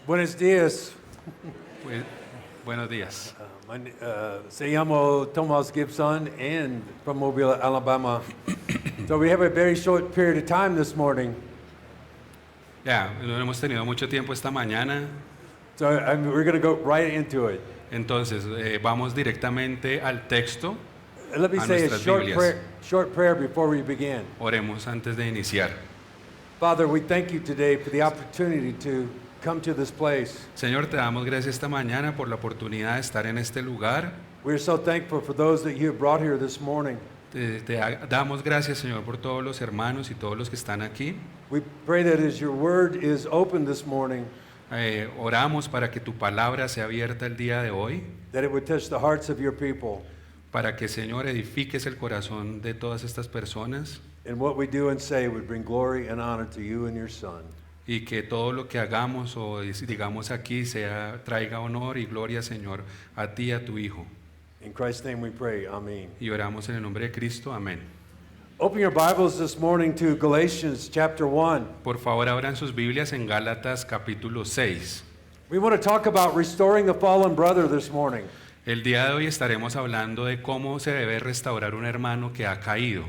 Buenos días. Buenos días. Se llamo Thomas Gibson and from Mobile, Alabama. So we have a very short period of time this morning. Ya, no hemos tenido mucho tiempo esta mañana, So we're going to go right into it. entonces vamos directamente al texto. Let me A say a nuestras short Biblias. short prayer before we begin. Oremos antes de iniciar. Father, we thank you today for the opportunity to come to this place. Señor, te damos gracias esta mañana por la oportunidad de estar en este lugar. We're so thankful for those that you have brought here this morning. Te damos gracias, Señor, por todos los hermanos y todos los que están aquí. We pray that as your word is open this morning, Oramos para que tu palabra sea abierta el día de hoy, that it would touch the hearts of your people. para que, Señor, edifiques el corazón de todas estas personas And what we do and say would bring glory and honor to you and your Son. y que todo lo que hagamos o digamos aquí traiga honor y gloria, Señor, a ti y a tu Hijo. In Christ's name we pray, amen. Y oramos en el nombre de Cristo, amén. Open your Bibles this morning to Galatians chapter 1. Por favor, abran sus Biblias en Gálatas capítulo 6. We want to talk about restoring the fallen brother this morning. El día de hoy estaremos hablando de cómo se debe restaurar un hermano que ha caído.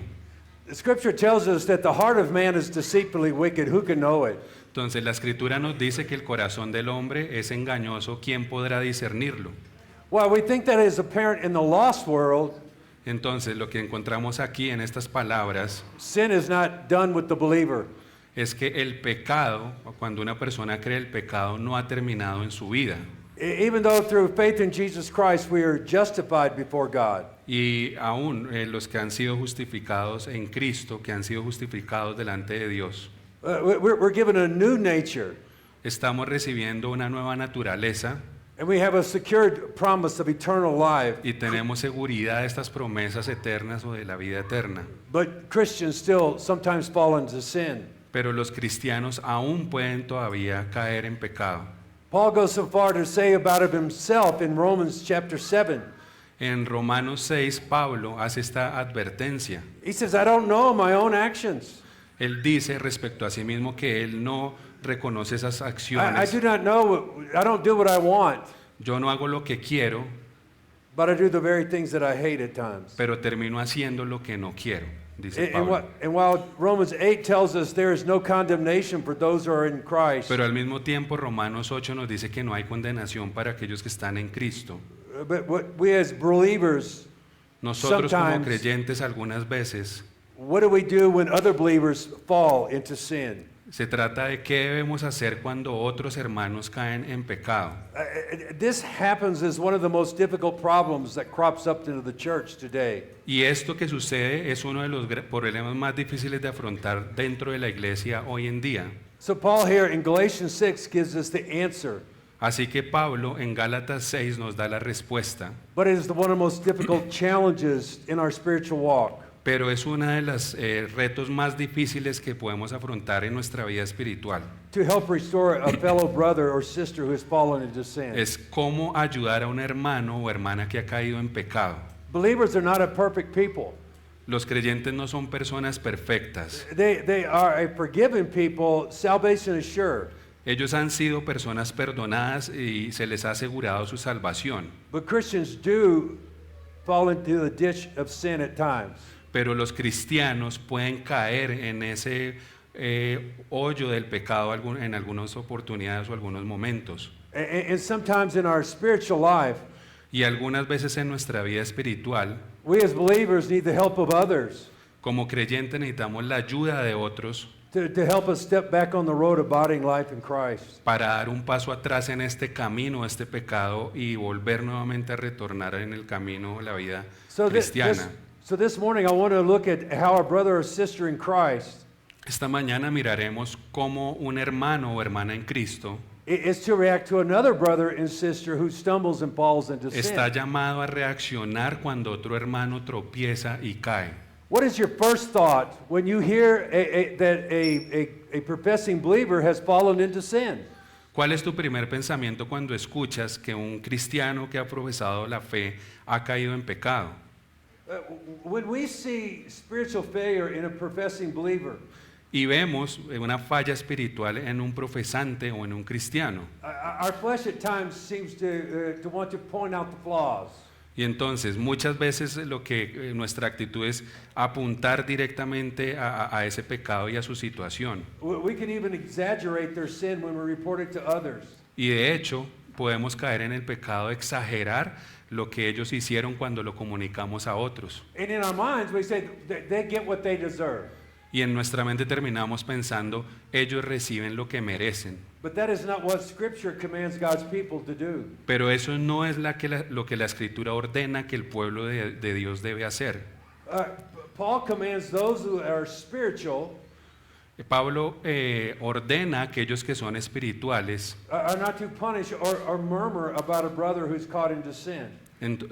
The scripture tells us that the heart of man is deceitfully wicked. Who can know it? Entonces la Escritura nos dice que el corazón del hombre es engañoso, ¿quién podrá discernirlo? Well, we think that is apparent in the lost world. Entonces lo que encontramos aquí en estas palabras Sin is not done with the believer. es que el pecado, o cuando una persona cree el pecado, no ha terminado en su vida. Even though through faith in Jesus Christ we are justified before God. Y aún los que han sido justificados en Cristo, que han sido justificados delante de Dios, We're given a new nature. estamos recibiendo una nueva naturaleza And we have a secured promise of eternal life. y tenemos seguridad de estas promesas eternas o de la vida eterna. But Christians still sometimes fall into sin. Pero los cristianos aún pueden todavía caer en pecado. Paul goes so far to say about it himself in Romans chapter 7. En Romanos 6, Pablo hace esta advertencia. He says, I don't know my own actions. Él dice respecto a sí mismo que él no reconoce esas I acciones. do not know, I don't do what I want, Yo no hago lo que quiero, but I do the very things that I hate at times. pero termino haciendo lo que no quiero, dice And Pablo. while Romans 8 tells us there is no condemnation for those who are in Christ, Pero al mismo tiempo Romanos 8 nos dice que no hay condenación para aquellos que están en Cristo. but we as believers, Nosotros como Sometimes- creyentes algunas veces what do we do when other believers fall into sin? se trata de qué debemos hacer cuando otros hermanos caen en pecado. This happens as one of the most difficult problems that crops up into the church today. Y esto que sucede es uno de los problemas más difíciles de afrontar dentro de la iglesia hoy en día. So Paul here in Galatians 6 gives us the answer, Así que Pablo en Gálatas 6 nos da la respuesta, but it is one of the most difficult challenges in our spiritual walk. pero es uno de los retos más difíciles que podemos afrontar en nuestra vida espiritual. To help restore a fellow brother or sister who has fallen into sin. Es cómo ayudar a un hermano o hermana que ha caído en pecado. Believers are not a perfect people. Los creyentes no son personas perfectas. They are a forgiven people. Salvation is sure. Ellos han sido personas perdonadas y se les ha asegurado su salvación. But Christians do fall into the ditch of sin at times. Pero los cristianos pueden caer en ese hoyo del pecado en algunas oportunidades o algunos momentos. And sometimes in our spiritual life, Y algunas veces en nuestra vida espiritual, we as believers need the help of others como creyentes necesitamos la ayuda de otros to help us step back on the road of abiding life in Christ. para dar un paso atrás en este camino, este pecado y volver nuevamente a retornar en el camino de la vida cristiana. So this morning I want to look at how our brother or sister in Christ Esta mañana miraremos cómo un hermano o hermana en Cristo is to react to another brother and sister who stumbles and falls into está sin. llamado a reaccionar cuando otro hermano tropieza y cae. What is your first thought when you hear that a professing believer has fallen into sin? ¿Cuál es tu primer pensamiento cuando escuchas que un cristiano que ha profesado la fe ha caído en pecado? When we see spiritual failure in a professing believer, Y vemos una falla espiritual en un profesante o en un cristiano. Our flesh at times seems to want to point out the flaws. Y entonces muchas veces lo que nuestra actitud es apuntar directamente a ese pecado y a su situación. We can even exaggerate their sin when we report it to others. Y de hecho podemos caer en el pecado de exagerar lo que ellos hicieron cuando lo comunicamos a otros. And in our minds, we say they get what they deserve. Y en nuestra mente terminamos pensando, ellos reciben lo que merecen. But that is not what Scripture commands God's people to do. Pero eso no es lo que la Escritura ordena que el pueblo de Dios debe hacer. Paul commands those who are spiritual Pablo ordena a aquellos que son espirituales, are not to punish or murmur about a brother who's caught into sin.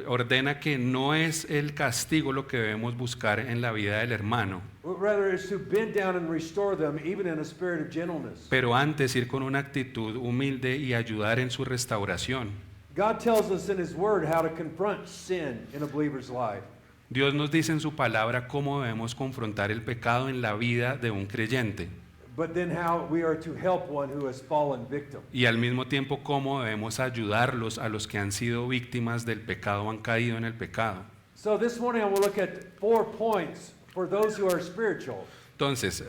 ordena que no es el castigo lo que debemos buscar en la vida del hermano, Rather, it's to bend down and restore them, even in a spirit of gentleness. pero antes ir con una actitud humilde y ayudar en su restauración. God tells us in His Word how to confront sin in a believer's life. Dios nos dice en su palabra cómo debemos confrontar el pecado en la vida de un creyente But then how we are to help one who has fallen victim. y al mismo tiempo cómo debemos ayudarlos a los que han sido víctimas del pecado o han caído en el pecado. So this morning I will look at 4 points for those who are spiritual. Entonces,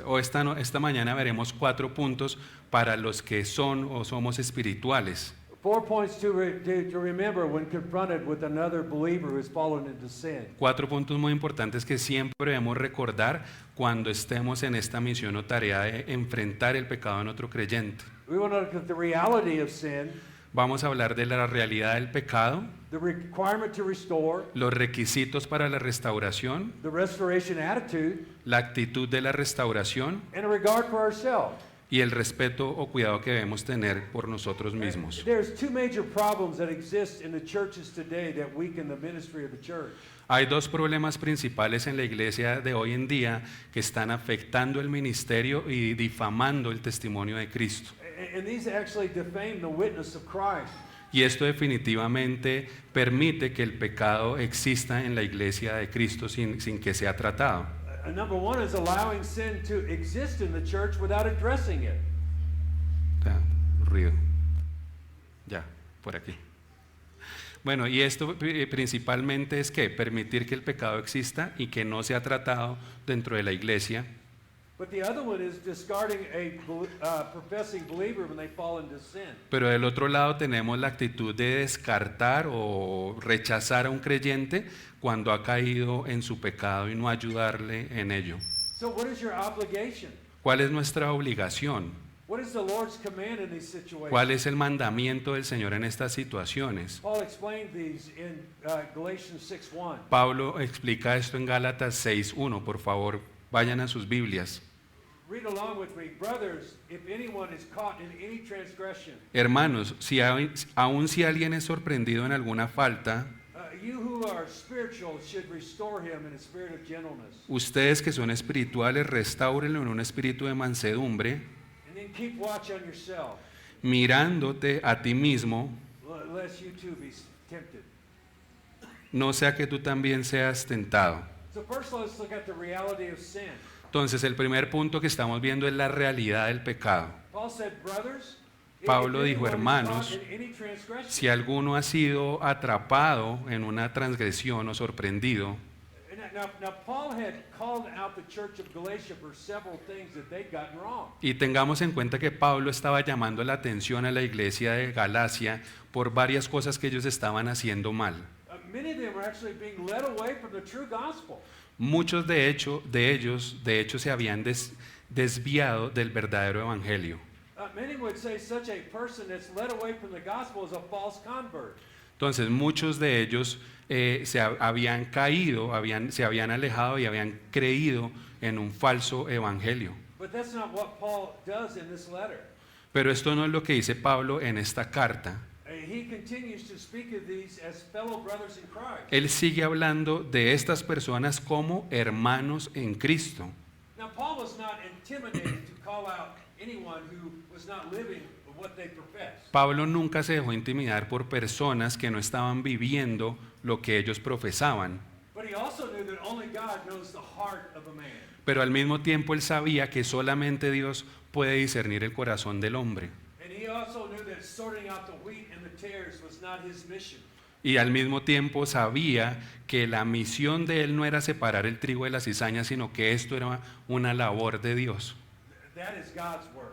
esta mañana veremos 4 puntos para los que son o somos espirituales. 4 points to remember when confronted with another believer who has fallen into sin. 4 puntos muy importantes que siempre debemos recordar cuando estemos en esta misión o tarea de enfrentar el pecado en otro creyente. We want to look at the reality of sin, Vamos a hablar de la realidad del pecado, the requirement to restore, los requisitos para la restauración, the restoration attitude, la actitud de la restauración and a regard for ourselves. y el respeto o cuidado que debemos tener por nosotros mismos. There's 2 major problems that exist in the churches today that weaken the ministry of the church. Hay 2 problemas principales en la iglesia de hoy en día que están afectando el ministerio y difamando el testimonio de Cristo. And these actually defame the witness of Christ. Y esto definitivamente permite que el pecado exista en la iglesia de Cristo sin que sea tratado. Number 1 is allowing sin to exist in the church without addressing it. Ruido. Ya, por aquí. Bueno, y esto principalmente es que permitir que el pecado exista y que no sea tratado dentro de la iglesia. But the other one is discarding a professing believer when they fall into sin. Pero del otro lado tenemos la actitud de descartar o rechazar a un creyente cuando ha caído en su pecado y no ayudarle en ello. So what is your obligation? ¿Cuál es nuestra obligación? What is the Lord's command in these situations? ¿Cuál es el mandamiento del Señor en estas situaciones? Paul explained these in Galatians 6:1. Pablo explica esto en Gálatas 6:1. Por favor, vayan a sus Biblias. Read along with me. Brothers, if anyone is caught in any transgression, Hermanos, aun si alguien es sorprendido en alguna falta, you who are spiritual should restore him in a spirit of gentleness. ustedes que son espirituales, restáurenlo en un espíritu de mansedumbre, And then keep watch on yourself, mirándote a ti mismo, lest you too be tempted. no sea que tú también seas tentado. So first let's look at the reality of sin. Entonces, el primer punto que estamos viendo es la realidad del pecado. Paul said, brothers, Pablo if dijo, anyone is hermanos, caught in any transgression. si alguno ha sido atrapado en una transgresión o sorprendido, Now Paul had called out the church of Galatia for several things that they'd gotten wrong. y tengamos en cuenta que Pablo estaba llamando la atención a la iglesia de Galacia por varias cosas que ellos estaban haciendo mal. Many of them were actually being led away from the true gospel. Muchos de ellos se habían desviado del verdadero evangelio. Many would say such a person that's led away from the gospel is a false convert. Entonces muchos de ellos habían caído, se habían alejado y habían creído en un falso evangelio. But that's not what Paul does in this letter. Pero esto no es lo que dice Pablo en esta carta. He continues to speak of these as fellow brothers in Christ. Él sigue hablando de estas personas como hermanos en Cristo. Now Paul was not intimidated to call out anyone who was not living what they profess. Pablo nunca se dejó intimidar por personas que no estaban viviendo lo que ellos profesaban. But he also knew that only God knows the heart of a man. pero al mismo tiempo él sabía que solamente Dios puede discernir el corazón del hombre. And he also knew that sorting out the wheat and the tares was not his mission. Y al mismo tiempo sabía que la misión de él no era separar el trigo de la cizaña, sino que esto era una labor de Dios. That is God's work.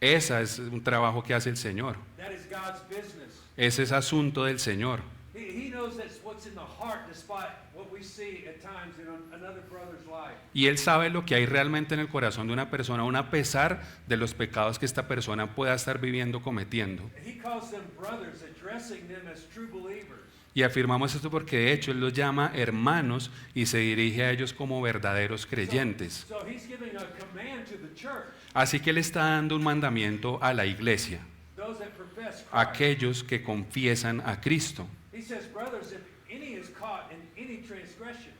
Ese es un trabajo que hace el Señor. That is God's business. Ese es asunto del Señor. He knows that's what's in the heart despite what we see at times in another brother's life. Y Él sabe lo que hay realmente en el corazón de una persona, aun a pesar de los pecados que esta persona pueda estar viviendo, cometiendo. He calls them brothers, addressing them as true believers. Y afirmamos esto porque de hecho Él los llama hermanos y se dirige a ellos como verdaderos creyentes. So he's giving a command to the church, Así que Él está dando un mandamiento a la iglesia, those that profess Christ. a aquellos que confiesan a Cristo. He says, brothers, if any is caught in any transgression,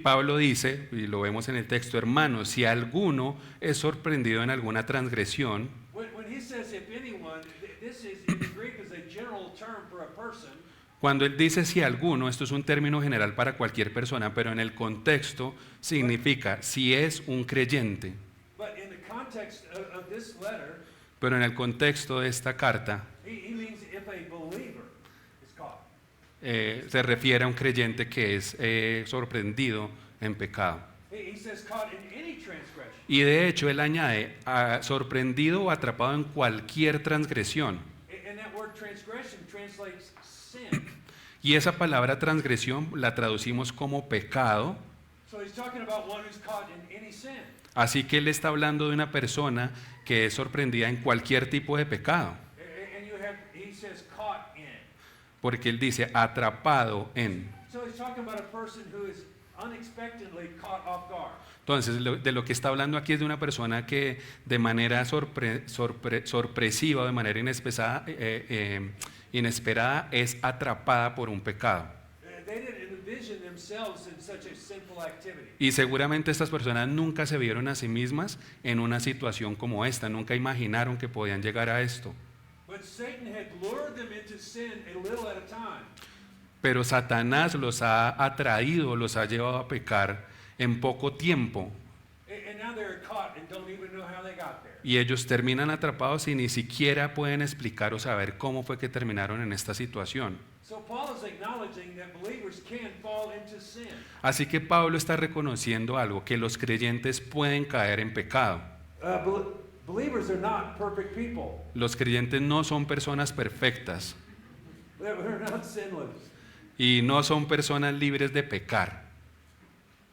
Pablo dice, y lo vemos en el texto, hermanos, si alguno es sorprendido en alguna transgresión, when he says if anyone, this is in the Greek is a general term for a person. cuando él dice si alguno, esto es un término general para cualquier persona, pero en el contexto significa si es un creyente. But in the context of this letter, Pero en el contexto de esta carta he means if a believer is caught. se refiere a un creyente que es sorprendido en pecado. He says caught in any transgression. Y de hecho él añade sorprendido o atrapado en cualquier transgresión. And that word transgression translates sin. Y esa palabra transgresión la traducimos como pecado. So he's talking about one who's caught in any sin. Así que él está hablando de una persona que es sorprendida en cualquier tipo de pecado. And he says caught in. Porque él dice atrapado en. So he's talking about a person who is unexpectedly caught off guard. Entonces, de lo que está hablando aquí es de una persona que de manera sorpresiva o de manera inesperada es atrapada por un pecado. They didn't envision themselves in such a sinful activity. Y seguramente estas personas nunca se vieron a sí mismas en una situación como esta, nunca imaginaron que podían llegar a esto. But Satan had lured them into sin a little at a time. Pero Satanás los ha atraído, los ha llevado a pecar en poco tiempo. And now they're caught and don't even know how they got there. Y ellos terminan atrapados y ni siquiera pueden explicar o saber cómo fue que terminaron en esta situación. So Paul is acknowledging that believers can fall into sin. Así que Pablo está reconociendo algo, que los creyentes pueden caer en pecado. Believers are not perfect people. Los creyentes no son personas perfectas They're not sinless. y no son personas libres de pecar.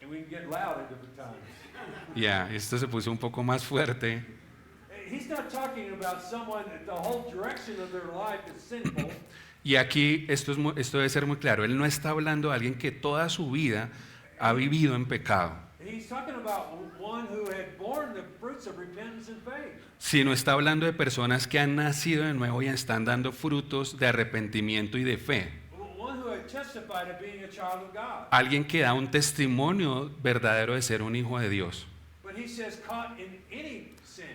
And we can get loud at different times. Ya, esto se puso un poco más fuerte. He's not talking about someone that the whole direction of their life is sinful. Y aquí esto debe ser muy claro. Él no está hablando de alguien que toda su vida ha vivido en pecado, He's talking about one who had borne the fruits of repentance and faith. sino está hablando de personas que han nacido de nuevo y están dando frutos de arrepentimiento y de fe. One who had testified of being a child of God. Alguien que da un testimonio verdadero de ser un hijo de Dios. But he says caught in any sin.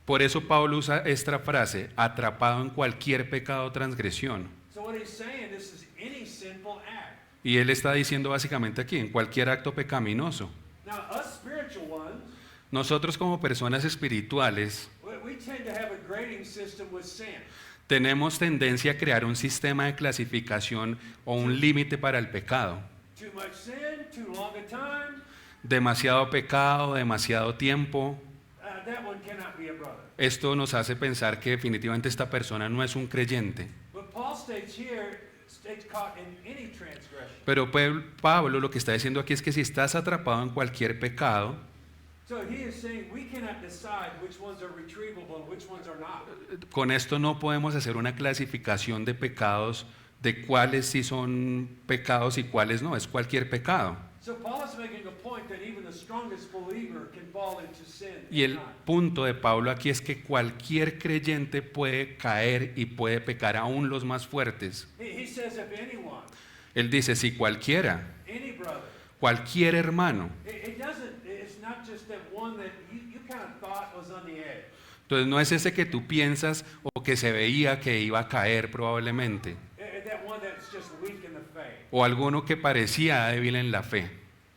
Por eso Pablo usa esta frase, atrapado en cualquier pecado o transgresión. So what he's saying, this is any sinful act. Y él está diciendo básicamente aquí, en cualquier acto pecaminoso. Now, us spiritual ones, Nosotros como personas espirituales we tend to have a grading system with sin. tenemos tendencia a crear un sistema de clasificación o un límite para el pecado. Too much sin, too long a time, Demasiado pecado, demasiado tiempo. that one cannot be a brother. Esto nos hace pensar que definitivamente esta persona no es un creyente. But Paul states caught in any transgression. Pero Pablo lo que está diciendo aquí es que si estás atrapado en cualquier pecado, So he is saying we cannot decide which ones are retrievable and which ones are not. con esto no podemos hacer una clasificación de pecados, de cuáles sí son pecados y cuáles no, es cualquier pecado. So Paul is making a point that even the strongest believer can fall into sin. Y el punto de Pablo aquí es que cualquier creyente puede caer y puede pecar, aún los más fuertes. He says if anyone, Él dice, si cualquiera, any brother, cualquier hermano. it's not just that one that you kind of thought was on the edge. Entonces no es ese que tú piensas o que se veía que iba a caer probablemente, That one that's just weak in the faith. o alguno que parecía débil en la fe.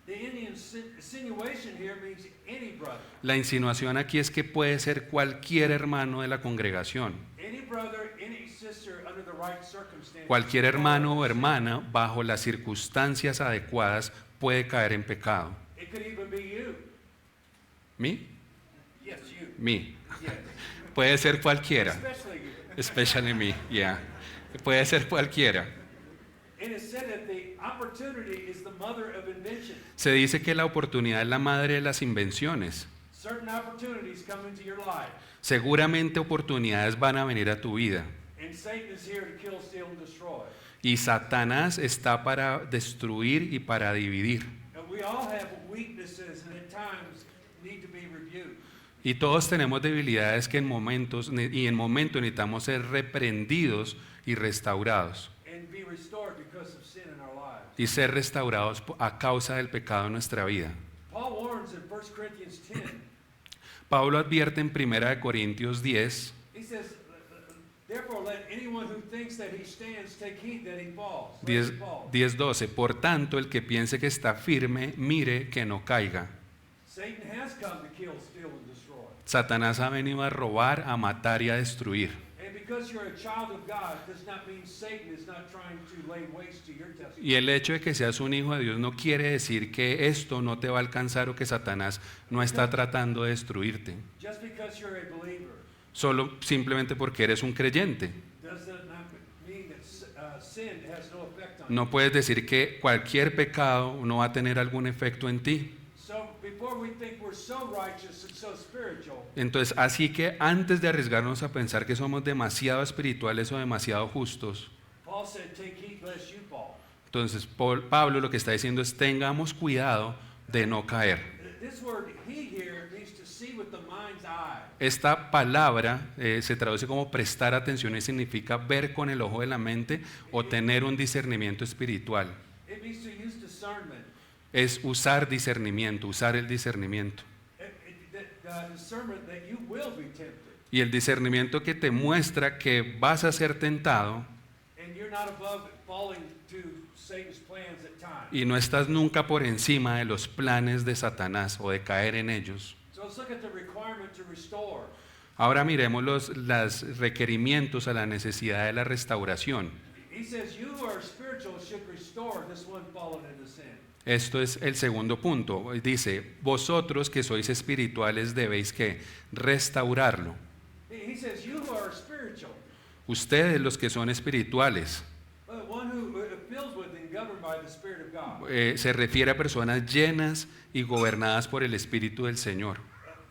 The Indian insinuation here means any brother. La insinuación aquí es que puede ser cualquier hermano de la congregación, Any brother, any sister under the right circumstances. cualquier hermano o hermana bajo las circunstancias adecuadas puede caer en pecado. It could even be you. ¿Me? Yes, you. Me. Yes. Puede ser cualquiera, Especially you. especially me, yeah. Puede ser cualquiera. And it said that the opportunity is the mother of invention. Se dice que la oportunidad es la madre de las invenciones. Certain opportunities come into your life. Seguramente oportunidades van a venir a tu vida. And Satan is here to kill, steal, and destroy. Y Satanás está para destruir y para dividir. And we all have weaknesses and at times need to be rebuked. Y todos tenemos debilidades que en momentos necesitamos ser reprendidos y restaurados. And be restored because of sin in our lives. Y ser restaurados a causa del pecado en nuestra vida. Paul warns in 1 Corinthians 10. Pablo advierte en 1 Corintios 10, He says, therefore let anyone who thinks that he stands take heed that he falls. Lest he fall. 10:12. Por tanto, el que piense que está firme, mire que no caiga. Satan has come to kill, steal, and destroy. Satanás ha venido a robar, a matar y a destruir. And because you're a child of God does not mean Satan is not trying to lay waste to your testimony. Y el hecho de que seas un hijo de Dios no quiere decir que esto no te va a alcanzar o que Satanás no está tratando de destruirte. Just because you're a believer Solo simplemente porque eres un creyente. does not mean that sin has no effect on you. No puedes decir que cualquier pecado no va a tener algún efecto en ti. So before we think we're so righteous and so spiritual, Entonces, así que antes de arriesgarnos a pensar que somos demasiado espirituales o demasiado justos, Paul said, take heed lest you fall. entonces Pablo lo que está diciendo es tengamos cuidado de no caer. This word he here means to see with the mind's eye. Esta palabra se traduce como prestar atención y significa ver con el ojo de la mente o tener un discernimiento espiritual. It means to use discernment. Es usar discernimiento, usar el discernimiento. Discernment that you will be tempted. Y el discernimiento que te muestra que vas a ser tentado And you're not above falling to Satan's plans at times. y no estás nunca por encima de los planes de Satanás o de caer en ellos. So let's look at the requirement to restore. Ahora miremos los requerimientos a la necesidad de la restauración. He says, you who are spiritual should restore this one fallen into sin. Esto es el segundo punto. Dice, vosotros que sois espirituales debéis que restaurarlo. He says, you who are spiritual, Ustedes los que son espirituales, one who fills with and governed by the Spirit of God. se refiere a personas llenas y gobernadas por el Espíritu del Señor.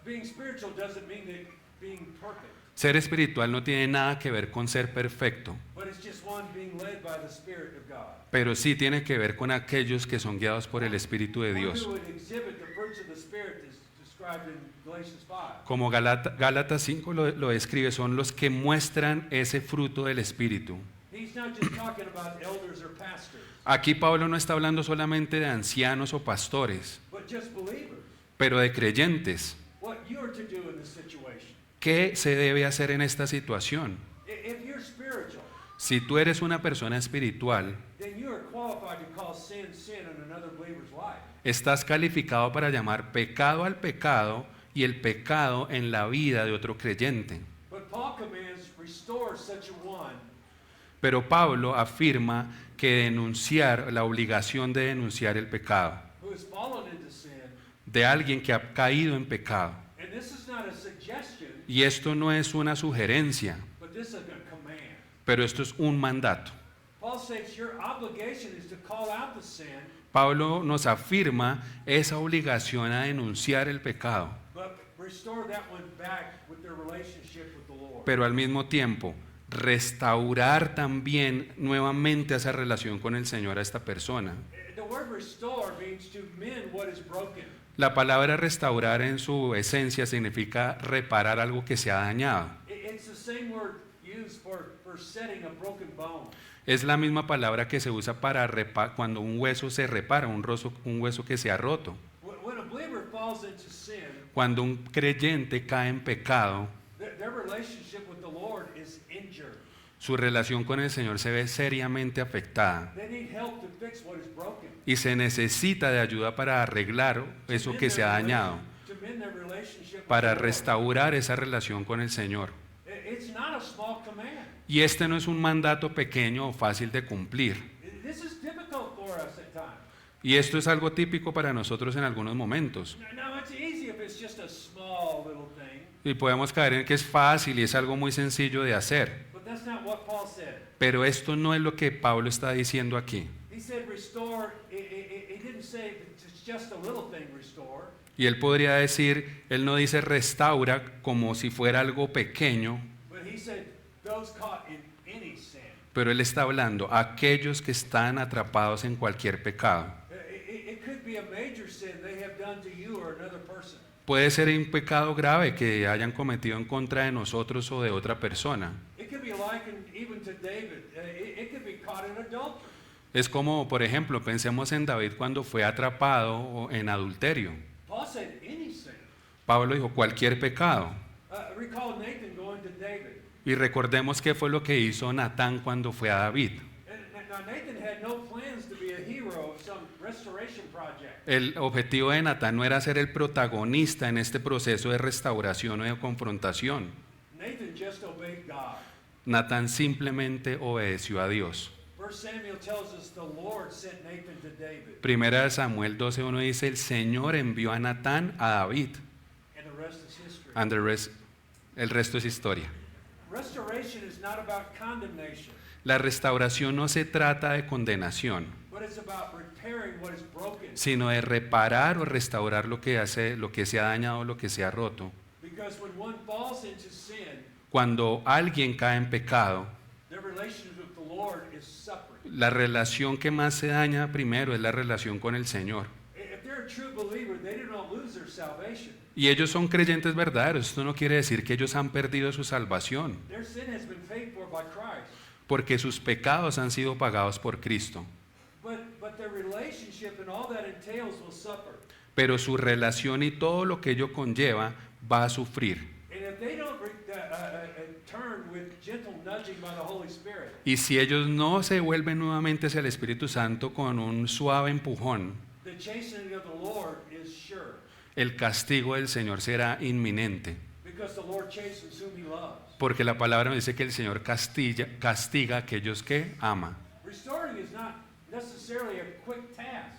Being spiritual doesn't mean that being perfect, Ser espiritual no tiene nada que ver con ser perfecto, but it's just one being led by the Spirit of God. pero sí tiene que ver con aquellos que son guiados por el Espíritu de One Dios. who would exhibit the fruits of the Spirit is described in Galatians 5. Como Gálatas 5 lo describe, son los que muestran ese fruto del Espíritu. He's not just talking about elders or pastors, Aquí Pablo no está hablando solamente de ancianos o pastores, but just believers. pero de creyentes. What you are to do in this situation. ¿Qué se debe hacer en esta situación? If you're spiritual, Si tú eres una persona espiritual, then you are qualified to call sin sin in another believer's life. estás calificado para llamar pecado al pecado y el pecado en la vida de otro creyente. But Paul commands restore such a one Pero Pablo afirma que la obligación de denunciar el pecado who has fallen into sin. de alguien que ha caído en pecado. And this is not a suggestion, Y esto no es una sugerencia, but this is a command. pero esto es un mandato. Paul states your obligation is to call out the sin, Pablo nos afirma esa obligación a denunciar el pecado, but restore that one back with their relationship with the Lord. pero al mismo tiempo restaurar también nuevamente esa relación con el Señor a esta persona. The word restore means to mend what is broken. La palabra restaurar en su esencia significa reparar algo que se ha dañado. It's the same word used for setting a broken bone. Es la misma palabra que se usa para cuando un hueso se repara, un hueso que se ha roto. When a believer falls into sin, Cuando un creyente cae en pecado, their relationship with the Lord is injured. su relación con el Señor se ve seriamente afectada They need help to fix what is broken. y se necesita de ayuda para arreglar eso que se ha dañado, To mend their relationship with para the Lord. restaurar esa relación con el Señor. It's not a small command. Y este no es un mandato pequeño o fácil de cumplir. This is difficult for us at times. Y esto es algo típico para nosotros en algunos momentos. Now, it's easy if it's just a small little thing, Y podemos caer en que es fácil y es algo muy sencillo de hacer. but that's not what Paul said. Pero esto no es lo que Pablo está diciendo aquí. He said restore, he didn't say it's just a little thing, restore. Y él podría decir, él no dice restaura como si fuera algo pequeño, But he said those caught in any sin. pero él está hablando a aquellos que están atrapados en cualquier pecado. It could be a major sin they have done to you or another person. Puede ser un pecado grave que hayan cometido en contra de nosotros o de otra persona. It could be likened even to David. It could be caught in adultery. Es como, por ejemplo, pensemos en David cuando fue atrapado en adulterio. Paul said any sin. Pablo dijo cualquier pecado. Recall Nathan going to David. Y recordemos qué fue lo que hizo Natán cuando fue a David. Now Nathan had no plans to be a hero of some restoration project. El objetivo de Natán no era ser el protagonista en este proceso de restauración o de confrontación. Nathan just obeyed God. Natán simplemente obedeció a Dios. 1 Samuel tells us the Lord sent Nathan to David, Primera de Samuel 12:1 dice, el Señor envió a Natán a David. and the rest is history. And el resto es historia. Restoration is not about condemnation, La restauración no se trata de condenación, but it's about repairing what is broken. sino de reparar o restaurar lo que se ha dañado, lo que se ha roto. Because when one falls into sin, Cuando alguien cae en pecado, their relationship with the Lord is suffering. la relación que más se daña primero es la relación con el Señor. If they're a true believer, they do not lose their salvation. Y ellos son creyentes verdaderos. Esto no quiere decir que ellos han perdido su salvación, Their sin has been paid for by Christ. porque sus pecados han sido pagados por Cristo. But their relationship and all that entails will suffer. Pero su relación y todo lo que ello conlleva va a sufrir. And if they don't turn with gentle nudging by the Holy Spirit, Y si ellos no se vuelven nuevamente hacia el Espíritu Santo con un suave empujón, the chastening of the Lord is sure. el castigo del Señor será inminente. Because the Lord chastens whom he loves. Porque la palabra nos dice que el Señor castiga a aquellos que ama. Restoring is not necessarily a quick task.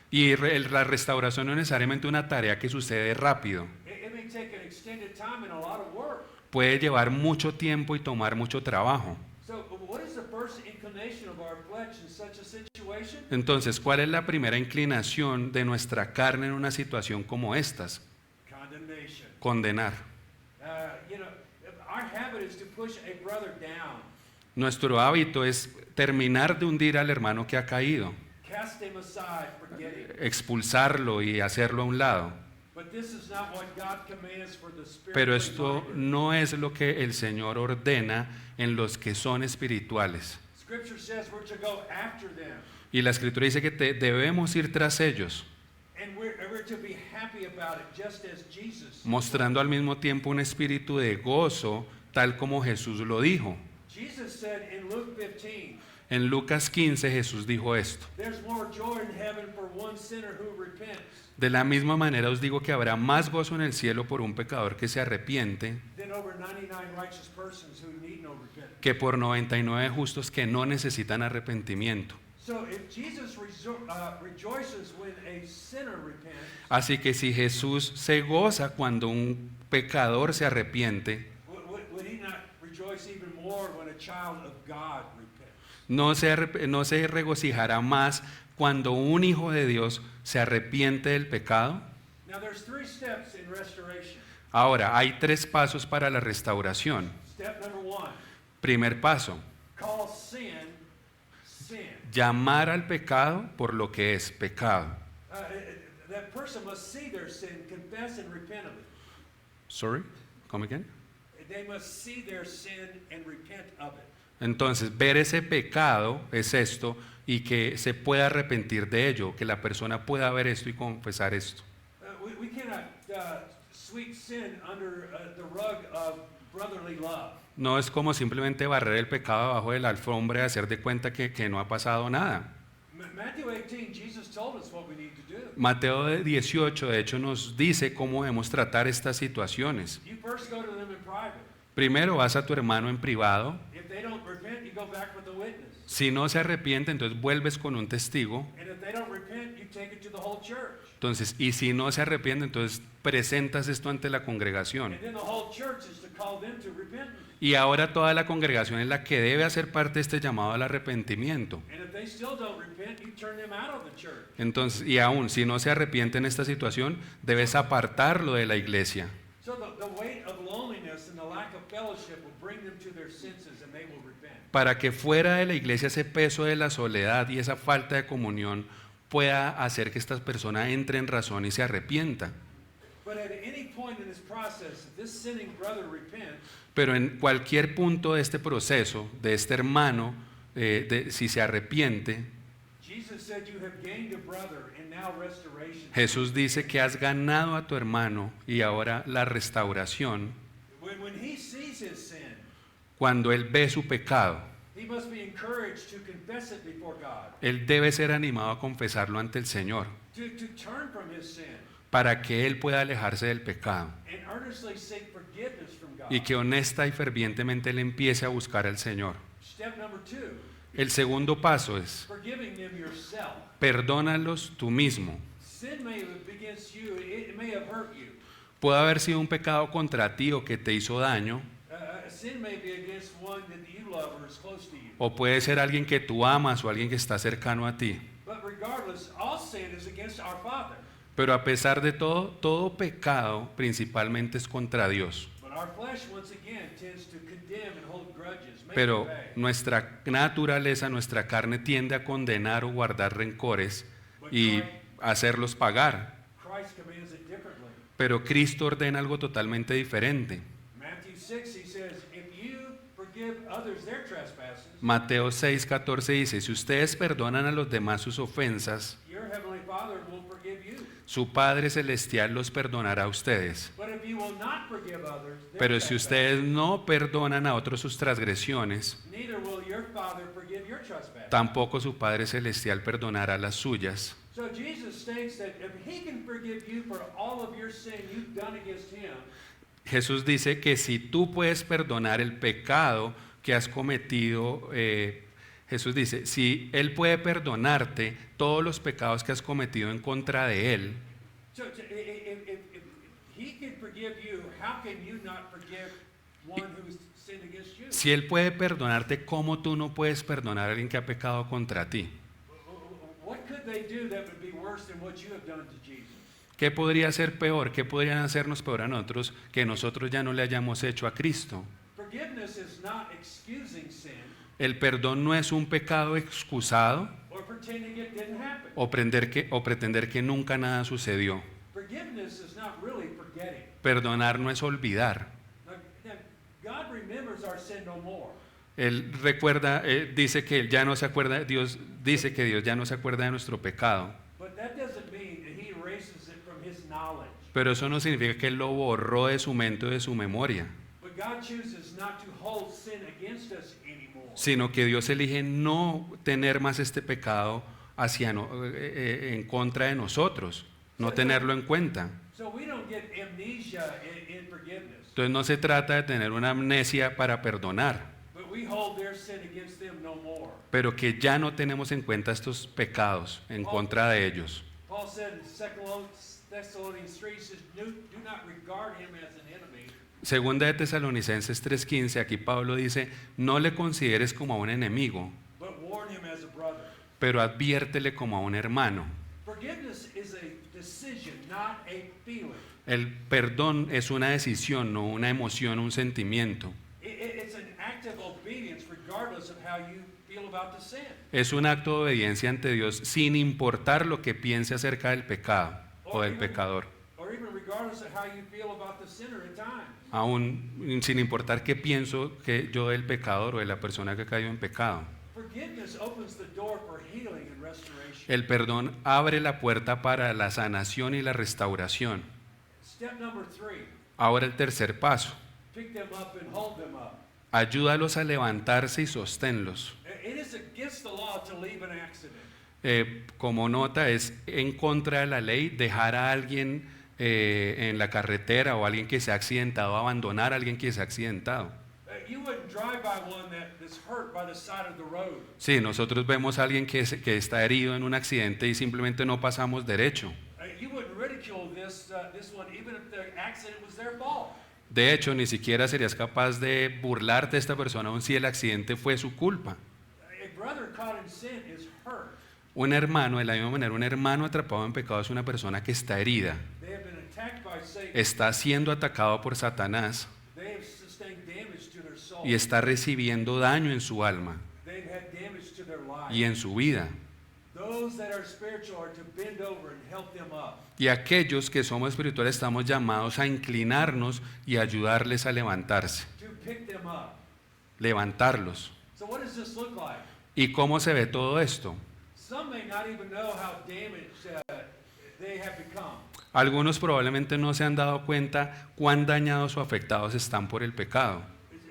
Y la restauración no es necesariamente una tarea que sucede rápido. It may take an extended time and a lot of work. Puede llevar mucho tiempo y tomar mucho trabajo. So, what is the first inclination of our flesh in such a situation? Entonces, ¿cuál es la primera inclinación de nuestra carne en una situación como estas? Condemnation. Condenar. Our habit is to push a brother down, Nuestro hábito es terminar de hundir al hermano que ha caído, cast him aside, forget him. expulsarlo y hacerlo a un lado. But this is not what God commands for the spirit. Pero esto no es lo que el Señor ordena en los que son espirituales. Scripture says we're to go after them, Y la Escritura dice que debemos ir tras ellos, and we're to be happy about it, just as Jesus. mostrando al mismo tiempo un espíritu de gozo, tal como Jesús lo dijo. Jesus said in Luke 15, En Lucas 15 Jesús dijo esto: there's more joy in heaven for one sinner who repents de la misma manera os digo que habrá más gozo en el cielo por un pecador que se arrepiente than over 99 righteous persons who need no repentance. que por 99 justos que no necesitan arrepentimiento. So if Jesus rejoices when a sinner repents, Así que si Jesús se goza cuando un pecador se arrepiente, would he not rejoice even more when a child of God repents? ¿no se regocijará más cuando un hijo de Dios se arrepiente del pecado? Now there's 3 steps in restoration. Ahora, hay 3 pasos para la restauración. Step number 1, Primer paso: call sin, sin. llamar al pecado por lo que es pecado. That person must see their sin, confess and repent of it. Sorry, come again. They must see their sin and repent of it. Entonces, ver ese pecado es esto, y que se pueda arrepentir de ello, que la persona pueda ver esto y confesar esto. We cannot sweep sin under the rug of brotherly love. No es como simplemente barrer el pecado abajo de la alfombra y hacer de cuenta que no ha pasado nada. Matthew 18, Jesus told us what we need to do. Mateo 18, de hecho, nos dice cómo debemos tratar estas situaciones. You first go to them in private. Primero vas a tu hermano en privado. If they don't repent, you go back with the witness. Si no se arrepiente, entonces vuelves con un testigo. And if they don't repent, you take it to the whole church. Entonces, y si no se arrepiente, entonces presentas esto ante la congregación. And then the whole church is to call them to repentance. Y ahora toda la congregación es la que debe hacer parte de este llamado al arrepentimiento. And if they still don't repent, you turn them out of the church. Entonces, y aún si no se arrepiente en esta situación, debes apartarlo de la iglesia. So the weight of loneliness and the lack of fellowship will bring them to their senses and they will repent. Para que fuera de la iglesia ese peso de la soledad y esa falta de comunión pueda hacer que estas personas entren en razón y se arrepientan. But at any point in this process, if this sinning brother repents, Pero en cualquier punto de este proceso, de este hermano, si se arrepiente, Jesus said you have gained a brother and now restoration. Jesús dice que has ganado a tu hermano y ahora la restauración. When he sees his sin, Cuando él ve su pecado, he must be encouraged to confess it before God, él debe ser animado a confesarlo ante el Señor, to turn from his sin para que él pueda alejarse del pecado and earnestly seek forgiveness from God. y que honesta y fervientemente él empiece a buscar al Señor. Step number 2, El segundo paso es, forgiving them yourself. perdónalos tú mismo. Sin may have been against you, it may have hurt you. Puede haber sido un pecado contra ti o que te hizo daño, Sin may be against one that you love or is close to you. o puede ser alguien que tú amas o alguien que está cercano a ti. But regardless, all sin is against our Father. Pero a pesar de todo, todo pecado principalmente es contra Dios. But our flesh, once again, tends to condemn and hold grudges. Make Pero it pay. nuestra naturaleza, nuestra carne tiende a condenar o guardar rencores y hacerlos pagar. Christ commands it differently. Pero Cristo ordena algo totalmente diferente. Matthew 6, he says, if you forgive others their trespasses, Mateo 6:14 dice, si ustedes perdonan a los demás sus ofensas, your heavenly Father will forgive you. su Padre Celestial los perdonará a ustedes. But if you will not forgive others their Pero si trespasses, ustedes no perdonan a otros sus transgresiones, neither will your Father forgive your trespasses. tampoco su Padre Celestial perdonará las suyas. So Jesus states that if he can forgive you for all of your sin you've done against him, Jesús dice que si tú puedes perdonar el pecado que has cometido, Jesús dice, si Él puede perdonarte todos los pecados que has cometido en contra de Él, so if he can forgive you, how can you not forgive one who's sinned against you? si Él puede perdonarte, ¿cómo tú no puedes perdonar a alguien que ha pecado contra ti? What could they do that would be worse than what you have done to Jesus? ¿Qué podría ser peor? ¿Qué podrían hacernos peor a nosotros que nosotros ya no le hayamos hecho a Cristo? Forgiveness is not excusing sin El perdón no es un pecado excusado or pretending it didn't happen. o pretender que nunca nada sucedió. Forgiveness is not really forgetting. Perdonar no es olvidar. Now, God remembers our sin no more. Él recuerda, dice que él ya no se acuerda, Dios dice que Dios ya no se acuerda de nuestro pecado. But that doesn't mean that he erases it from his knowledge. Pero eso no significa que él lo borró de su mente o de su memoria, But God chooses not to hold sin against us anymore. sino que Dios elige no tener más este pecado en contra de nosotros, no tenerlo en cuenta. So we don't get amnesia in forgiveness, Entonces no se trata de tener una amnesia para perdonar, but we hold their sin against them no more. pero que ya no tenemos en cuenta estos pecados en contra de ellos. Paul said in 2 Thessalonians 3, he says, do not regard him as an enemy, Segunda de Tesalonicenses 3:15, aquí Pablo dice, no le consideres como a un enemigo, but warn him as a brother. pero adviértele como a un hermano. Forgiveness is a decision, not a feeling. El perdón es una decisión, no una emoción, un sentimiento. It's an act of obedience regardless of how you feel about the sin. Es un acto de obediencia ante Dios sin importar lo que piense acerca del pecado o del pecador. Or even regardless of how you feel about the sinner at times. Aún sin importar qué pienso que yo del pecador o de la persona que ha caído en pecado. Forgiveness opens the door for healing and restoration. El perdón abre la puerta para la sanación y la restauración. Step number 3, Ahora el tercer paso. pick them up and hold them up. Ayúdalos a levantarse y sosténlos. It is against the law to leave an accident. como nota, es en contra de la ley dejar a alguien en la carretera o alguien que se ha accidentado, abandonar a alguien que se ha accidentado. You wouldn't drive by one that's hurt by the side of the road. Sí, nosotros vemos a alguien que está herido en un accidente y simplemente no pasamos derecho. You wouldn't ridicule this one even if the accident was their fault. De hecho, ni siquiera serías capaz de burlarte de esta persona aun si el accidente fue su culpa. A brother caught in sin is hurt. Un hermano, de la misma manera, un hermano atrapado en pecado es una persona que está herida. They have been attacked by Satan. Está siendo atacado por Satanás They have sustained damage to their soul. y está recibiendo daño en su alma They've had damage to their life. y en su vida. Those that are spiritual are to bend over and help them up. Y aquellos que somos espirituales estamos llamados a inclinarnos y ayudarles a levantarse, To pick them up. levantarlos. So what does this look like? ¿Y cómo se ve todo esto? Some may not even know how damaged they have become. Algunos probablemente no se han dado cuenta cuán dañados o afectados están por el pecado.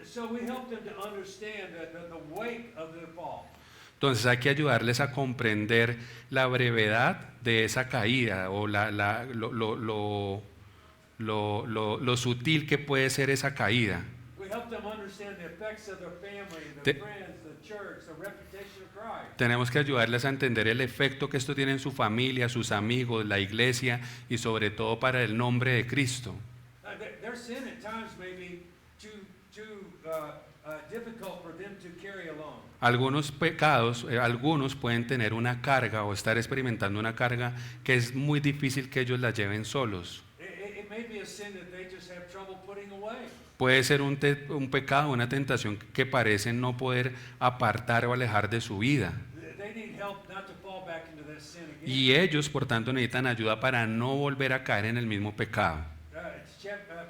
So we help them to understand the weight of their fall. Entonces hay que ayudarles a comprender la brevedad de esa caída o lo sutil que puede ser esa caída. We help them understand the effects of their family, Te- their friends, the church, the reputation of Christ. Tenemos que ayudarles a entender el efecto que esto tiene en su familia, sus amigos, la iglesia y sobre todo para el nombre de Cristo. Their sin at times may be too difficult for them to carry alone. Algunos pecados, algunos pueden tener una carga o estar experimentando una carga que es muy difícil que ellos la lleven solos. It may be a sin that they just have trouble putting away. Puede ser un pecado, una tentación que parecen no poder apartar o alejar de su vida. They need help not to fall back into that sin again. Y ellos, por tanto, necesitan ayuda para no volver a caer en el mismo pecado.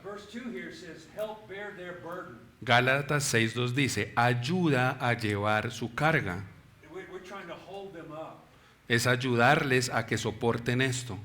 Verse 2 here says, help bear their burden. Gálatas 6:2 dice, ayuda a llevar su carga. We're trying to hold them up. Es ayudarles a que soporten esto.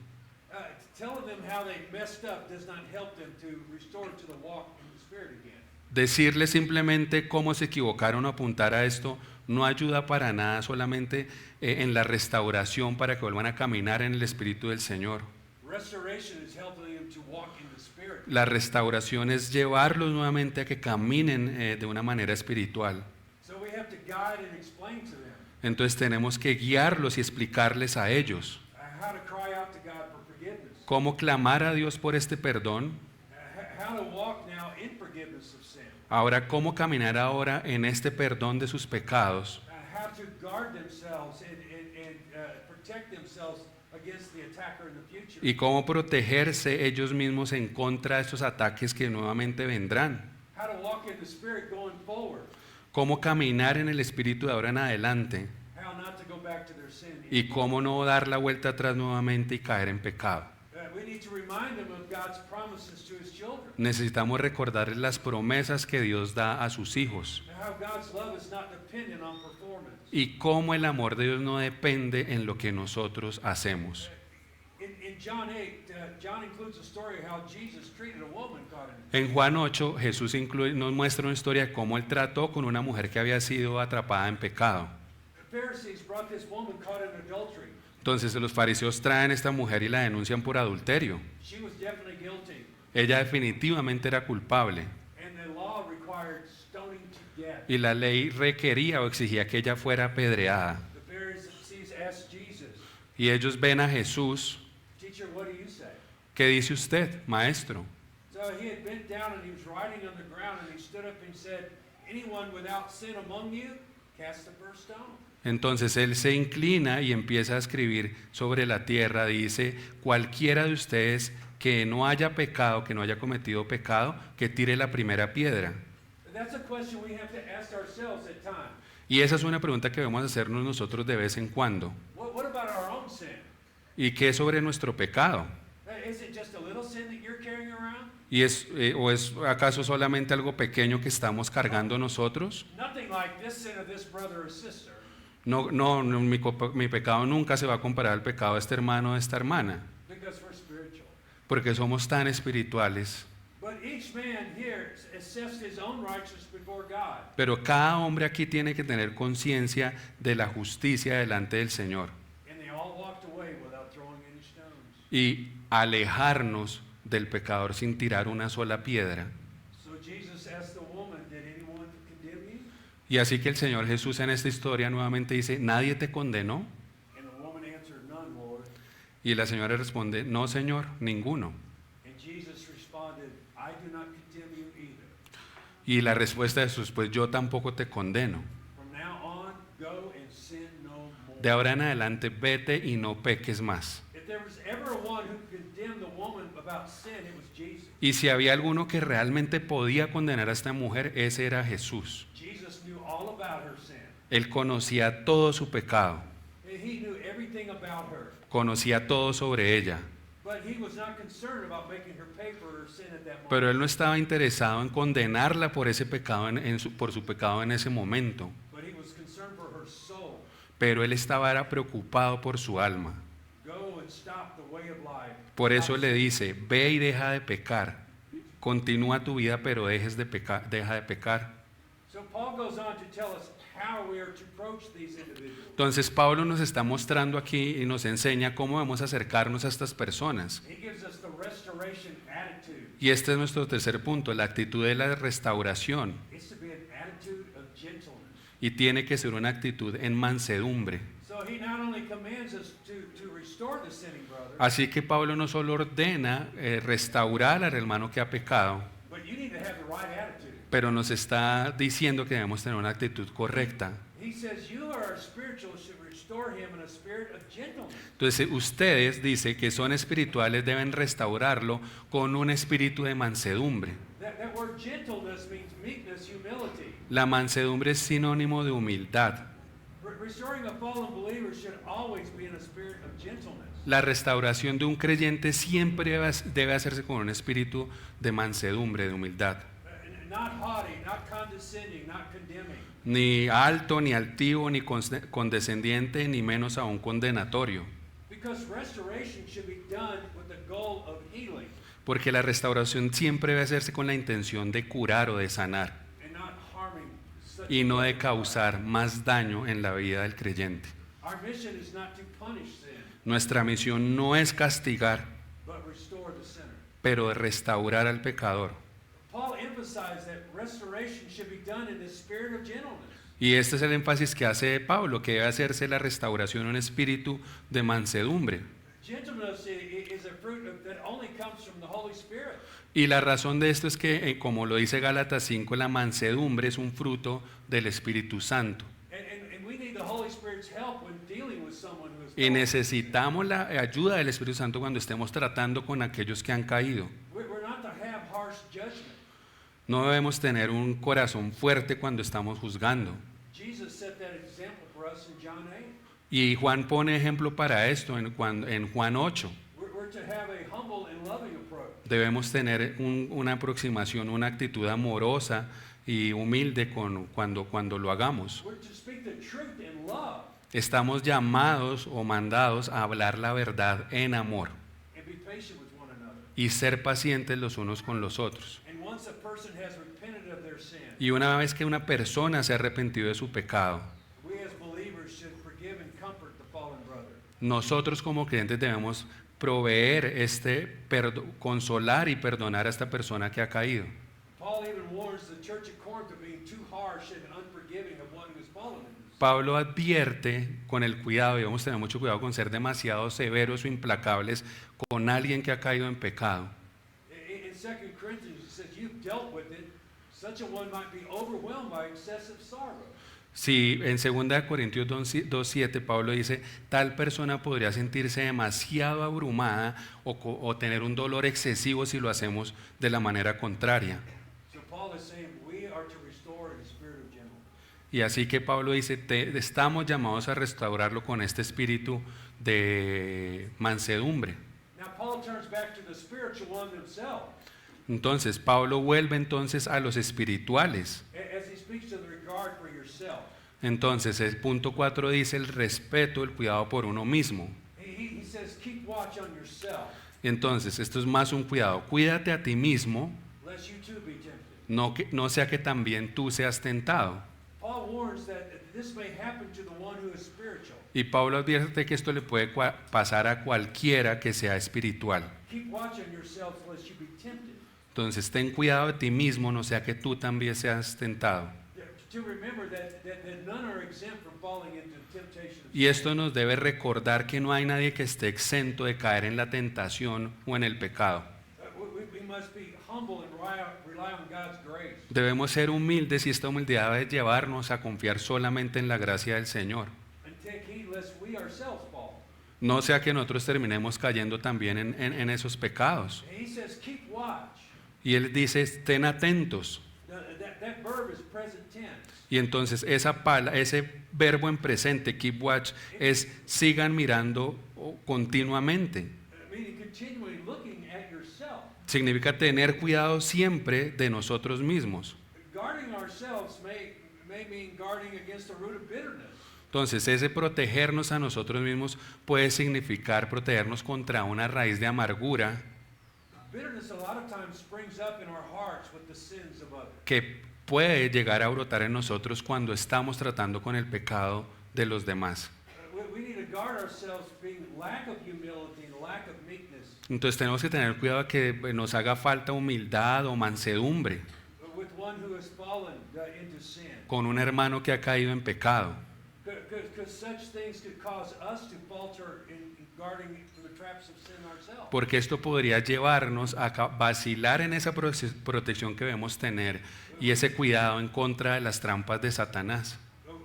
Telling them how they messed up does not help them to restore to the walk in the Spirit again. Decirles simplemente cómo se equivocaron o apuntar a esto no ayuda para nada, solamente en la restauración para que vuelvan a caminar en el Espíritu del Señor. Restoration is helping them to walk in the Spirit. La restauración es llevarlos nuevamente a que caminen de una manera espiritual. So we have to guide and explain to them Entonces tenemos que guiarlos y explicarles a ellos how to cry out to God for forgiveness, cómo clamar a Dios por este perdón, how to walk now in forgiveness of sin, ahora cómo caminar ahora en este perdón de sus pecados, how to guard themselves and protect themselves against the attacker in the future. y cómo protegerse ellos mismos en contra de estos ataques que nuevamente vendrán. How to walk in the Spirit going forward. Cómo caminar en el Espíritu de ahora en adelante How not to go back to their sin. y cómo no dar la vuelta atrás nuevamente y caer en pecado. We need to remind them of God's promises to His children. Necesitamos recordarles las promesas que Dios da a sus hijos How God's love is not dependent on performance. y cómo el amor de Dios no depende en lo que nosotros hacemos. In John 8, John includes a story of how Jesus treated a woman caught in. En Juan 8, Jesús nos muestra una historia de cómo él trató con una mujer que había sido atrapada en pecado. The Pharisees brought this woman caught in adultery. Entonces los fariseos traen a esta mujer y la denuncian por adulterio. She was definitely guilty, Ella definitivamente era culpable and the law required stoning to death. y la ley requería o exigía que ella fuera apedreada. The Pharisees asked Jesus, Y ellos ven a Jesús. "Teacher, what do you say?" ¿Qué dice usted, maestro? So he had bent down and he was writing on the ground, and he stood up and said, "Anyone without sin among you, cast the first stone." Entonces él se inclina y empieza a escribir sobre la tierra. Dice, cualquiera de ustedes que no haya pecado, que no haya cometido pecado, que tire la primera piedra. That's a question we have to ask ourselves at times. Y esa es una pregunta que debemos hacernos nosotros de vez en cuando. What about our own sin? ¿Y qué sobre nuestro pecado? Is it just a little sin that you're carrying around? ¿Y o es acaso solamente algo pequeño que estamos cargando nosotros? Nothing like this sin of this brother or sister. No, mi pecado nunca se va a comparar al pecado de este hermano o de esta hermana, Because we're spiritual. porque somos tan espirituales. But each man here assessed his own righteousness before God. Pero cada hombre aquí tiene que tener conciencia de la justicia delante del Señor. y alejarnos del pecador sin tirar una sola piedra. So Jesus asked the woman, "Did anyone condemn you?" Y así que el Señor Jesús en esta historia nuevamente dice, ¿nadie te condenó? And the woman answered, "None, Lord." Y la señora responde, no, Señor, ninguno. And Jesus responded, "I do not condemn you either. Y la respuesta de Jesús, pues yo tampoco te condeno. From now on, go and sin no more." De ahora en adelante, vete y no peques más. If there was ever one who condemned the woman about sin, it was Jesus. Y si había alguno que realmente podía condenar a esta mujer, ese era Jesús. Jesus knew all about her sin. Él conocía todo su pecado, He knew everything about her. conocía todo sobre ella. But he was not concerned about making her pay for her sin at that moment. Pero él no estaba interesado en condenarla por ese pecado, por su pecado en ese momento. But he was concerned for her soul. Pero él era preocupado por su alma. Go and stop the way of life. Por eso le dice, ve y deja de pecar. Continúa tu vida, pero deja de pecar. So Paul goes on to tell us how we are to approach these individuals. Entonces Pablo nos está mostrando aquí y nos enseña cómo debemos acercarnos a estas personas. He gives us the restoration attitude. Y este es nuestro tercer punto, la actitud de la restauración. It's to be an attitude of gentleness. Y tiene que ser una actitud en mansedumbre. So he not only commands us to restore the sinning brother, Así que Pablo no solo ordena restaurar al hermano que ha pecado, but you need to have the right attitude. pero nos está diciendo que debemos tener una actitud correcta. He says you are spiritual, should restore him in a spirit of gentleness. Entonces ustedes, dice, que son espirituales, deben restaurarlo con un espíritu de mansedumbre. That word gentleness means meekness, humility. La mansedumbre es sinónimo de humildad. Restoring a fallen believer should always be in a spirit of gentleness. La restauración de un creyente siempre debe hacerse con un espíritu de mansedumbre, de humildad. Not haughty, not condescending, not condemning. Ni alto, ni altivo, ni condescendiente, ni menos aún condenatorio. Because restoration should be done with the goal of healing Porque la restauración siempre debe hacerse con la intención de curar o de sanar and not harming such y no de causar más daño en la vida del creyente. Our mission is not to punish sin, Nuestra misión no es castigar, but restore the sinner. pero de restaurar al pecador. Paul emphasized that restoration should be done in the spirit of gentleness. Y este es el énfasis que hace Pablo, que debe hacerse la restauración en un espíritu de mansedumbre. Gentleness is a fruit that only comes from the Holy Spirit. Y la razón de esto es que, como lo dice Gálatas 5, la mansedumbre es un fruto del Espíritu Santo. And we need the Holy Spirit's help when dealing with someone who is Y necesitamos la ayuda del Espíritu Santo cuando estemos tratando con aquellos que han caído. We're not to have harsh judgment. No debemos tener un corazón fuerte cuando estamos juzgando. Jesus set that example for us in John 8. Y Juan pone ejemplo para esto en Juan 8. We're to have a humble and loving approach. Debemos tener una aproximación, una actitud amorosa y humilde cuando lo hagamos. We're to speak the truth in love Estamos llamados o mandados a hablar la verdad en amor and be patient with one another. y ser pacientes los unos con los otros. And once a person has repented of their sin, Y una vez que una persona se ha arrepentido de su pecado, we as believers should forgive and comfort the fallen brother. nosotros como creyentes debemos proveer consolar y perdonar a esta persona que ha caído. Paul even warns the church at Corinth of being too harsh and unforgiving of one who has fallen in this. Pablo advierte con el cuidado, y debemos tener mucho cuidado con ser demasiado severos o implacables con alguien que ha caído en pecado. In 2 Corinthians, it says, you've dealt with it. Such a one might be overwhelmed by excessive sorrow. Si en 2 Corintios 2:7 Pablo dice, tal persona podría sentirse demasiado abrumada o tener un dolor excesivo si lo hacemos de la manera contraria. So Paul is saying we are to restore in a spirit of gentleness. Y así que Pablo dice, estamos llamados a restaurarlo con este espíritu de mansedumbre. Now Paul turns back to the spiritual one themselves Entonces Pablo vuelve entonces a los espirituales. as he speaks to the regard for yourself. Entonces el punto 4 dice el respeto, el cuidado por uno mismo. He says keep watch on yourself Entonces esto es más un cuidado. Cuídate a ti mismo, lest you too be tempted. no sea que también tú seas tentado. Paul warns that this may happen to the one who is spiritual. Y Pablo advierte que esto le puede pasar a cualquiera que sea espiritual. Keep watch on yourselves lest you be tempted. Entonces ten cuidado de ti mismo, no sea que tú también seas tentado. To remember that none are exempt from falling into temptation. Y esto nos debe recordar que no hay nadie que esté exento de caer en la tentación o en el pecado. We must be humble and rely on God's grace. Debemos ser humildes y esta humildad debe llevarnos a confiar solamente en la gracia del Señor. And take heed lest we ourselves fall. No sea que nosotros terminemos cayendo también en esos pecados. And he says, keep watch. Y Él dice, estén atentos. That verb is present tense. Y entonces ese verbo en presente, keep watch, es sigan mirando continuamente. Meaning continually looking at yourself. Significa tener cuidado siempre de nosotros mismos. Guarding ourselves may mean guarding against the root of bitterness. Entonces, ese protegernos a nosotros mismos puede significar protegernos contra una raíz de amargura Bitterness a lot of times springs up in our hearts with the sins of others. que puede llegar a brotar en nosotros cuando estamos tratando con el pecado de los demás. We need to guard ourselves being lack of humility and lack of meekness Entonces tenemos que tener cuidado de que nos haga falta humildad o mansedumbre with one who has fallen into sin. con un hermano que ha caído en pecado, Because such things could cause us to falter in guarding from the traps of sin ourselves. porque esto podría llevarnos a vacilar en esa protección que debemos tener y ese cuidado en contra de las trampas de Satanás.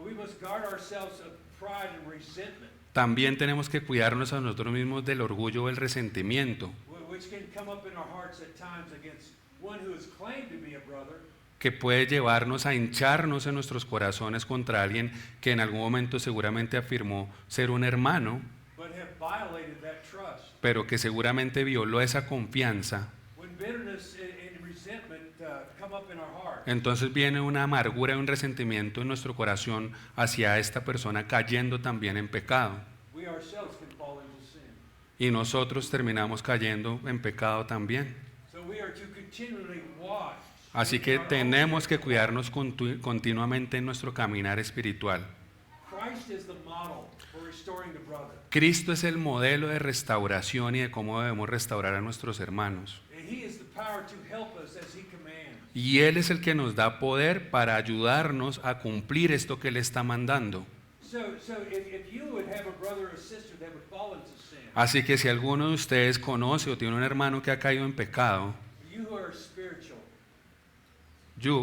We must guard ourselves of pride and resentment, También tenemos que cuidarnos a nosotros mismos del orgullo o el resentimiento, which can come up in our hearts at times against one who has claimed to be a brother, que puede llevarnos a hincharnos en nuestros corazones contra alguien que en algún momento seguramente afirmó ser un hermano, but have violated that trust. pero que seguramente violó esa confianza. When bitterness and resentment come up in our heart, Entonces viene una amargura y un resentimiento en nuestro corazón hacia esta persona cayendo también en pecado. we ourselves can fall into sin. Y nosotros terminamos cayendo en pecado también. So we are to continually watch. Así que tenemos que cuidarnos continuamente en nuestro caminar espiritual. Christ is the model for restoring the brother. Cristo es el modelo de restauración y de cómo debemos restaurar a nuestros hermanos. And he is the power to help us as he commands. Y Él es el que nos da poder para ayudarnos a cumplir esto que Él está mandando. So if you would have a brother or sister that would fall into sin, Así que si alguno de ustedes conoce o tiene un hermano que ha caído en pecado, you who are spiritual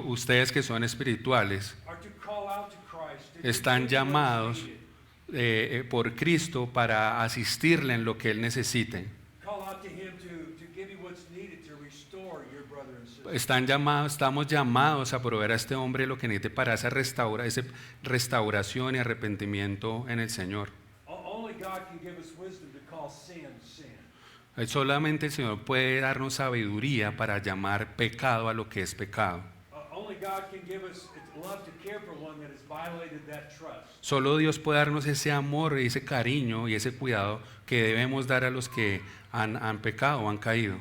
ustedes que son espirituales, are to call out to Christ. to están do what is llamados needed. por Cristo para asistirle en lo que Él necesite. Call out to him to give you what's needed to restore your brother and sister. Estamos llamados a proveer a este hombre lo que necesite para esa restauración y arrepentimiento en el Señor. Only God can give us wisdom to call sin sin. Solamente el Señor puede darnos sabiduría para llamar pecado a lo que es pecado. Only God can give us love to care for one that has violated that trust. Solo Dios puede darnos ese amor, ese cariño y ese cuidado que debemos dar a los que han pecado o han caído.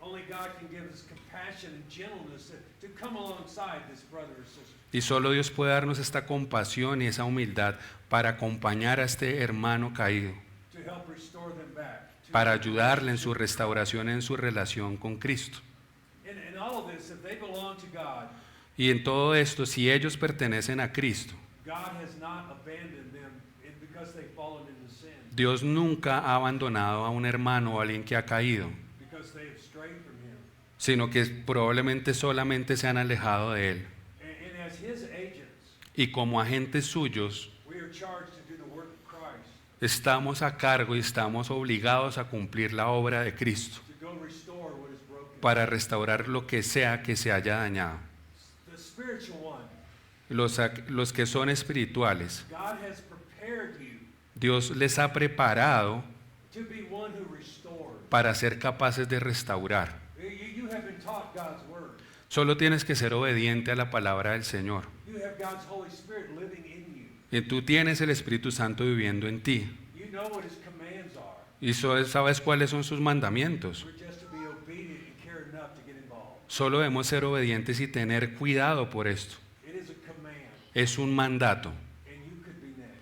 Only God can give us compassion and gentleness to come alongside this brother or sister. Y solo Dios puede darnos esta compasión y esa humildad para acompañar a este hermano caído, To help restore them back. para ayudarle en su restauración, en su relación con Cristo. In all of this, if they belong to God, Y en todo esto, si ellos pertenecen a Cristo, God has not abandoned them because they've fallen into sin, Dios nunca ha abandonado a un hermano o a alguien que ha caído, because they have strayed from Him. sino que probablemente solamente se han alejado de Él. And as His agents, Y como agentes suyos, we are charged to do the work of Christ, estamos a cargo y estamos obligados a cumplir la obra de Cristo to go restore what is broken. para restaurar lo que sea que se haya dañado. The spiritual one, Los que son espirituales, God has prepared you Dios les ha preparado to be one who restores. para ser capaces de restaurar. You have been taught God's word. Solo tienes que ser obediente a la palabra del Señor. You have God's Holy Spirit living in you. Y tú tienes el Espíritu Santo viviendo en ti. You know what His commands are. Y sabes cuáles son sus mandamientos. We're just to be obedient and care enough to get involved. Solo debemos ser obedientes y tener cuidado por esto. It is a command, Es un mandato. and you could be next.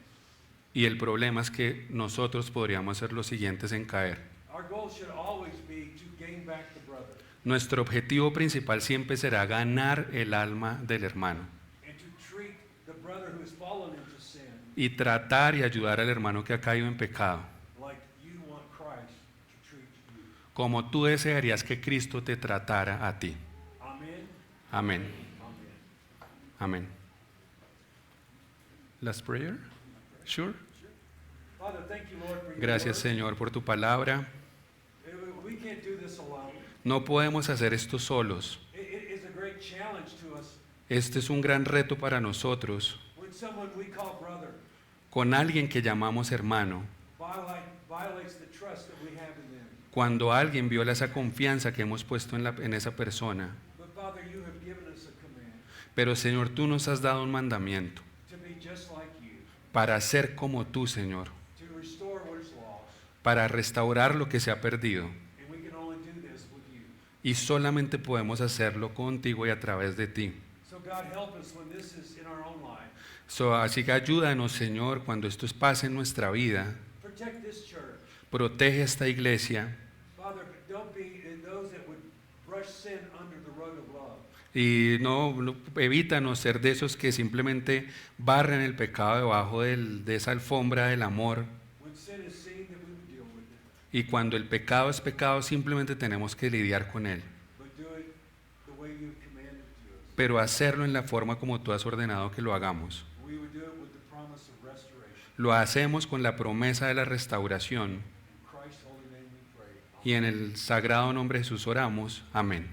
Y el problema es que nosotros podríamos ser los siguientes en caer. Our goal should always be to gain back the brother Nuestro objetivo principal siempre será ganar el alma del hermano and to treat the brother who has fallen into sin y tratar y ayudar al hermano que ha caído en pecado, like you want Christ to treat you. como tú desearías que Cristo te tratara a ti. Amen. Amén. Amen. Amén. Last prayer? Sure. Father, thank you, Lord, for your Gracias, word. Señor, por tu palabra. We can't do this alone. No podemos hacer esto solos. It is a great challenge to us Este es un gran reto para nosotros. when someone we call brother Con alguien que llamamos hermano, violates the trust that we have in them. cuando alguien viola esa confianza que hemos puesto en esa persona. But Father, you have given us a command Pero, Señor, tú nos has dado un mandamiento to be just like you, para ser como tú, Señor, to restore what is lost. para restaurar lo que se ha perdido. And we can only do this with you. Y solamente podemos hacerlo contigo y a través de ti. So God, help us when this is in our own life. Así que ayúdanos, Señor, cuando esto pase en nuestra vida. Protect this church. Protege esta iglesia Father, don't be those that would brush sin under the rug of love. y evítanos ser de esos que simplemente barren el pecado debajo de esa alfombra del amor. When sin is seen, that we would deal with it. Y cuando el pecado es pecado, simplemente tenemos que lidiar con él. But do it the way you've commanded to us. Pero hacerlo en la forma como tú has ordenado que lo hagamos. We would do it with the promise of restoration. Lo hacemos con la promesa de la restauración. In Christ's holy name we pray. Y en el sagrado nombre de Jesús oramos. Amén.